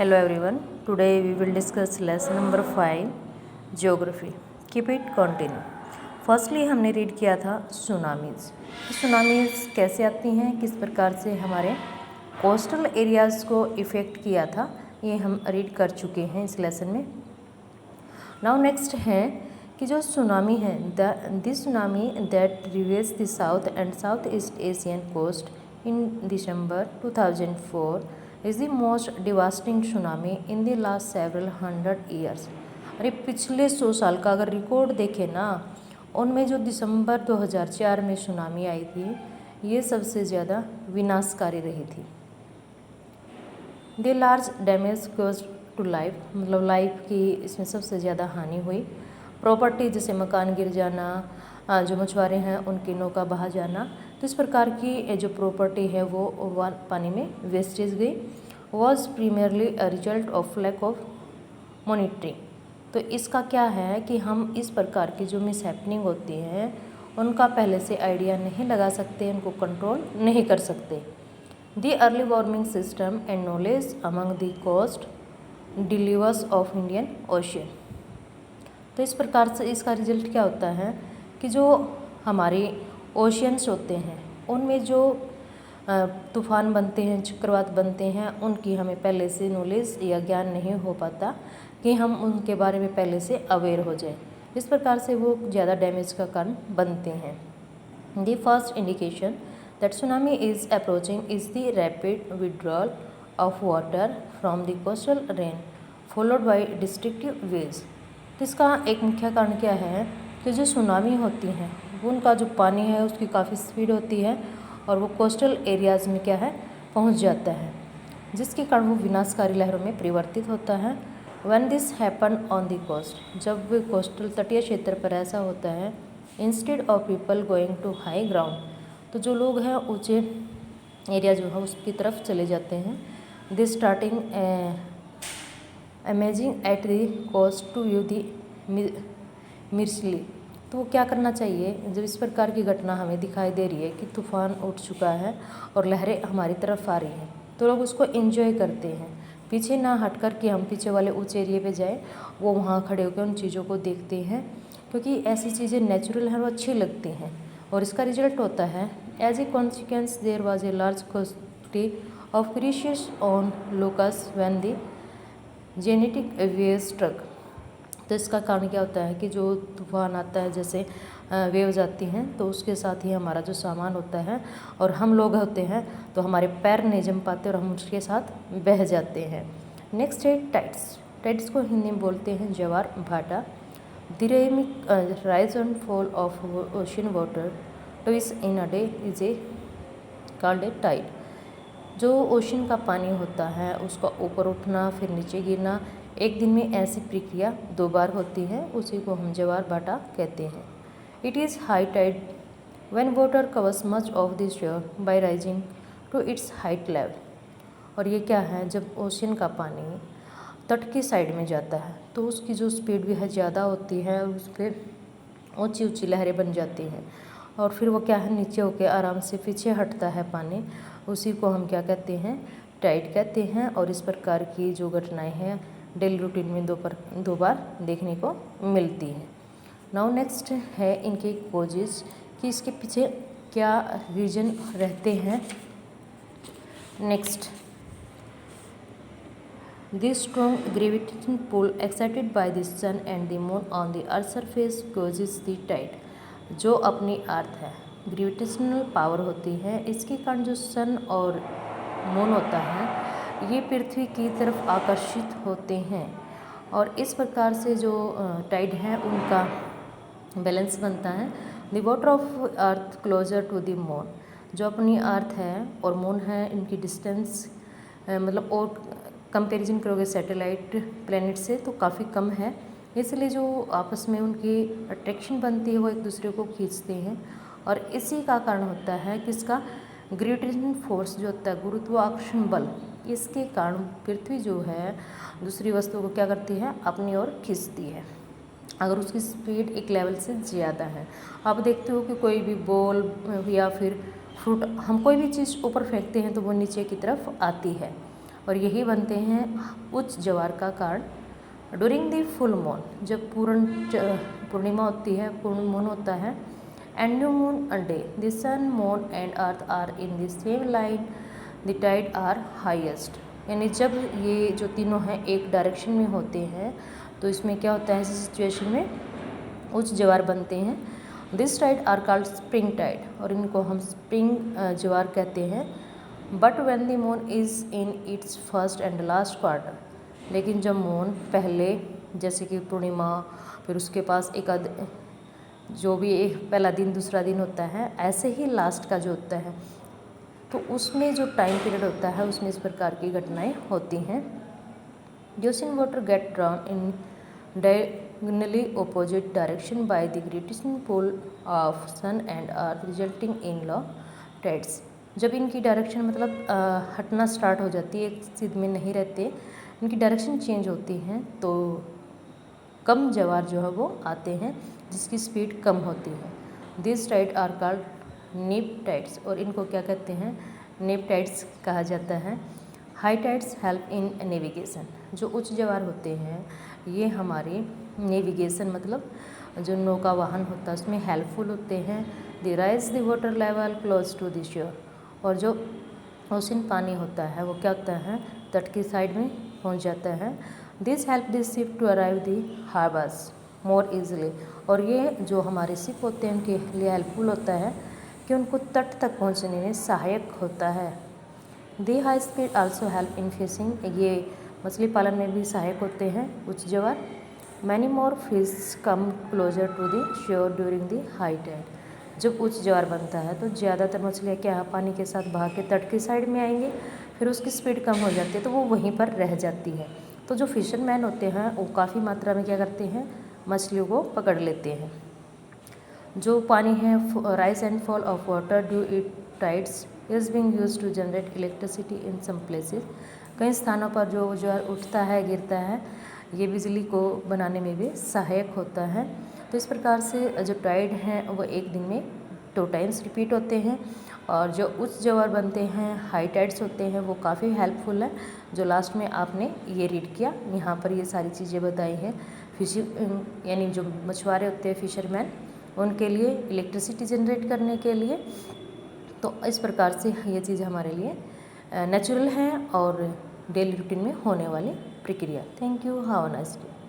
Hello everyone. Today we will discuss lesson number 5 Geography. Keep it continue. Firstly हमने read किया था सुनामीज़। सुनामीज़ कैसे आती हैं, किस प्रकार से हमारे कोस्टल एरियाज़ को इफ़ेक्ट किया था, ये हम रीड कर चुके हैं इस लेसन में। नाउ नेक्स्ट है कि जो सुनामी है this tsunami that ravage the south and south east Asian coast in December 2004 is the most devastating tsunami in the last several 100 years. अरे पिछले 100 साल का अगर रिकॉर्ड देखें ना, उनमें जो दिसंबर 2004 में सुनामी आई थी, ये सबसे ज़्यादा विनाशकारी रही थी। The large damage cause to life, मतलब लाइफ की इसमें सबसे ज़्यादा हानि हुई। प्रॉपर्टी जैसे मकान गिर जाना, जो मछुआरे हैं उनकी नौका बहा जाना, तो इस प्रकार की जो प्रॉपर्टी है वो पानी में वेस्टेज गई। Was primarily a result of lack of monitoring. तो इसका क्या है कि हम इस प्रकार की जो मिस हैपनिंग होती हैं उनका पहले से आइडिया नहीं लगा सकते, उनको कंट्रोल नहीं कर सकते। The early warning system and knowledge among the coast delivers of Indian ocean. तो इस प्रकार से इसका रिजल्ट क्या होता है कि जो हमारे ओशियंस होते हैं उनमें जो तूफ़ान बनते हैं, चक्रवात बनते हैं, उनकी हमें पहले से नॉलेज या ज्ञान नहीं हो पाता कि हम उनके बारे में पहले से अवेयर हो जाए। इस प्रकार से वो ज़्यादा डैमेज का कारण बनते हैं। The first indication that tsunami is approaching is the rapid withdrawal of water from the coastal rain followed by destructive waves. तो इसका एक मुख्य कारण क्या है कि जो सुनामी होती हैं वो उनका जो पानी है उसकी काफ़ी स्पीड होती है और वो कोस्टल एरियाज़ में क्या है पहुंच जाता है, जिसके कारण वो विनाशकारी लहरों में परिवर्तित होता है। When this happen on the coast, जब वो कोस्टल तटीय क्षेत्र पर ऐसा होता है, instead of people going to high ground, तो जो लोग हैं ऊंचे एरिया जो है उसकी तरफ चले जाते हैं। This starting amazing at the coast to view the मिर्चली। तो वो क्या करना चाहिए, जब इस प्रकार की घटना हमें दिखाई दे रही है कि तूफ़ान उठ चुका है और लहरें हमारी तरफ आ रही हैं, तो लोग उसको एंजॉय करते हैं, पीछे ना हट कर कि हम पीछे वाले ऊंचे एरिए पे जाएं, वो वहाँ खड़े होकर उन चीज़ों को देखते हैं, क्योंकि ऐसी चीज़ें नेचुरल हैं, वो अच्छी लगती हैं। और इसका रिजल्ट होता है as a consequence there was a large quantity of क्रीशियस on locus when the genetic wave struck. तो इसका कारण क्या होता है कि जो तूफ़ान आता है, जैसे वेव्स आती हैं, तो उसके साथ ही हमारा जो सामान होता है और हम लोग होते हैं तो हमारे पैर नहीं जम पाते और हम उसके साथ बह जाते हैं। नेक्स्ट है टाइड्स। टाइड्स को हिंदी में बोलते हैं ज्वार भाटा। The dynamic rise and fall of ocean water twice in a day is a called a tide. जो ओशन का पानी होता है उसका ऊपर उठना फिर नीचे गिरना, एक दिन में ऐसी प्रक्रिया 2 बार होती है, उसी को हम ज्वार भाटा कहते हैं। It is high tide when water covers much of the shore by rising to its height level. और ये क्या है, जब ओशन का पानी तट की साइड में जाता है तो उसकी जो स्पीड भी है ज़्यादा होती है और उस पर ऊंची ऊंची लहरें बन जाती हैं, और फिर वो क्या है नीचे होकर आराम से पीछे हटता है पानी, उसी को हम क्या कहते हैं, टाइड कहते हैं। और इस प्रकार की जो घटनाएं हैं डेली रूटीन में 2 बार देखने को मिलती है। नाउ नेक्स्ट है इनके कोजेस कि इसके पीछे क्या रीजन रहते हैं। Next, this strong gravitation pull excited by the sun and the moon on the earth surface causes the tide. जो अपनी अर्थ है, ग्रेविटेशनल पावर होती है, इसके कारण जो सन और मून होता है ये पृथ्वी की तरफ आकर्षित होते हैं, और इस प्रकार से जो टाइड है उनका बैलेंस बनता है। The water of earth closer to the moon, जो अपनी अर्थ है और मून है इनकी डिस्टेंस मतलब और कंपैरिजन करोगे सैटेलाइट प्लैनेट से तो काफ़ी कम है, इसलिए जो आपस में उनकी अट्रैक्शन बनती है वो एक दूसरे को खींचते हैं, और इसी का कारण होता है कि इसका ग्रेविटेशन फोर्स जो होता है, गुरुत्वाकर्षण बल, इसके कारण पृथ्वी जो है दूसरी वस्तुओं को क्या करती है, अपनी ओर खींचती है, अगर उसकी स्पीड एक लेवल से ज़्यादा है। आप देखते हो कि कोई भी बॉल या फिर फ्रूट, हम कोई भी चीज़ ऊपर फेंकते हैं तो वो नीचे की तरफ आती है, और यही बनते हैं उच्च ज्वार का कारण। ड्यूरिंग द फुल मून, जब पूर्णिमा होती है, पूर्ण मून होता है, and new moon day, the sun, moon and earth are in the same line, the tide are highest. यानी जब ये जो तीनों हैं एक डायरेक्शन में होते हैं तो इसमें क्या होता है, ऐसी सिचुएशन में उच्च ज्वार बनते हैं। This tide are called spring tide, और इनको हम स्प्रिंग ज्वार कहते हैं। But when the moon is in its first and last quarter, लेकिन जब मून पहले, जैसे कि पूर्णिमा, फिर उसके पास एक जो भी एक पहला दिन दूसरा दिन होता है, ऐसे ही लास्ट का जो होता है, तो उसमें जो टाइम पीरियड होता है उसमें इस प्रकार की घटनाएं होती हैं। Ocean water get drawn in diagonally opposite direction by the gravitational pull of sun and earth resulting in low tides। जब इनकी डायरेक्शन मतलब हटना स्टार्ट हो जाती है, एक सीध में नहीं रहते, इनकी डायरेक्शन चेंज होती हैं, तो कम ज्वार जो है वो आते हैं जिसकी स्पीड कम होती है। दिस टाइड आर कॉल्ड नीप टाइड्स, और इनको क्या कहते हैं, नीप टाइड्स कहा जाता है। High tides help in navigation, जो उच्च ज्वार होते हैं ये हमारे नेविगेशन मतलब जो नौका वाहन होता है उसमें हेल्पफुल होते हैं। They rise the water level close to the shore, और जो ओशन पानी होता है वो क्या होता है, तट की साइड में पहुंच जाता है। This help this ship to arrive the harbours more easily, और ये जो हमारे शिप होते हैं उनके लिए हेल्पफुल होता है कि उनको तट तक पहुंचने में सहायक होता है। The high speed also help in fishing, ये मछली पालन में भी सहायक होते हैं उच्च ज्वार। Many more fish come closer to the shore during the high tide, जब उच्च ज्वार बनता है तो ज़्यादातर मछलियाँ क्या पानी के साथ बहा के तट की साइड में आएंगे, फिर उसकी स्पीड कम हो जाती है तो वो वहीं पर रह जाती है। तो जो फिशरमैन होते हैं वो काफ़ी मात्रा में क्या करते हैं, मछलियों को पकड़ लेते हैं। जो पानी है, rise and fall of water due it tides is being used to generate electricity in some places, कई स्थानों पर जो ज्वार उठता है गिरता है ये बिजली को बनाने में भी सहायक होता है। तो इस प्रकार से जो टाइड हैं वो एक दिन में 2 टाइम्स रिपीट होते हैं, और जो उच्च ज्वार बनते हैं हाई टाइड्स होते हैं वो काफ़ी हेल्पफुल है। जो लास्ट में आपने ये रीड किया, यहाँ पर ये सारी चीज़ें बताई हैं। फिशिंग यानी जो मछुआरे होते हैं फिशरमैन, उनके लिए इलेक्ट्रिसिटी जनरेट करने के लिए। तो इस प्रकार से ये चीज़ हमारे लिए नेचुरल है और डेली रूटीन में होने वाली प्रक्रिया। Thank you, have a nice day.